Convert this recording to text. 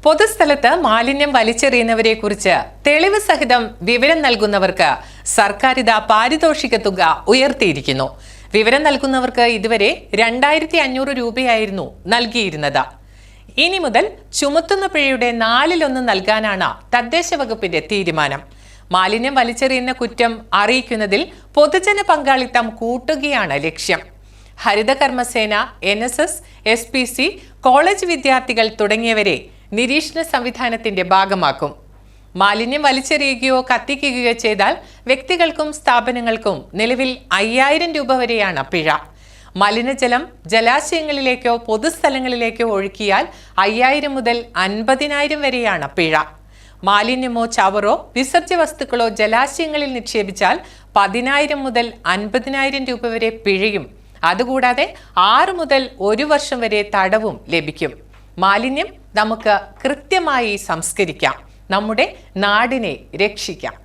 പൊതുസ്ഥലത്ത് മാലിന്യം വലിച്ചെറിയുന്നവരെ കുറിച്ച് തെളിവ് സഹിതം വിവരം നൽകുന്നവർക്ക് സർക്കാർ ഇതാ പാരിതോഷിക തുക ഉയർത്തിയിരിക്കുന്നു. വിവരം നൽകുന്നവർക്ക് ഇതുവരെ 2500 രൂപയായിരുന്നു നൽകിയിരുന്നത്. ഇനി മുതൽ ചുമത്തുന്ന പിഴയുടെ 4/1 നൽകാനാണ് തദ്ദേശ വകുപ്പിന്റെ തീരുമാനം. മാലിന്യം വലിച്ചെറിയുന്ന കുറ്റം അറിയിക്കുന്നതിൽ പൊതുജന പങ്കാളിത്തം കൂട്ടുകയാണ് ലക്ഷ്യം. ഹരിതകർമ്മസേന, NSS, SPC, കോളേജ് വിദ്യാർത്ഥികൾ തുടങ്ങിയവരെ നിരീക്ഷണ സംവിധാനത്തിന്റെ ഭാഗമാക്കും. മാലിന്യം വലിച്ചെറിയുകയോ കത്തിക്കുകയോ ചെയ്താൽ വ്യക്തികൾക്കും സ്ഥാപനങ്ങൾക്കും നിലവിൽ 5000 രൂപ വരെയാണ് പിഴ. മലിനജലം ജലാശയങ്ങളിലേക്കോ പൊതുസ്ഥലങ്ങളിലേക്കോ ഒഴുക്കിയാൽ 5000 മുതൽ 50000 വരെയാണ് പിഴ. മാലിന്യമോ ചവറോ വിസർജ്യ വസ്തുക്കളോ ജലാശയങ്ങളിൽ നിക്ഷേപിച്ചാൽ 10000 മുതൽ 50000 രൂപ വരെ പിഴയും അതുകൂടാതെ 6 മുതൽ 1 വർഷം വരെ തടവും ലഭിക്കും. മാലിന്യം നമുക്ക് കൃത്യമായി സംസ്കരിക്കാം, നമ്മുടെ നാടിനെ രക്ഷിക്കാം.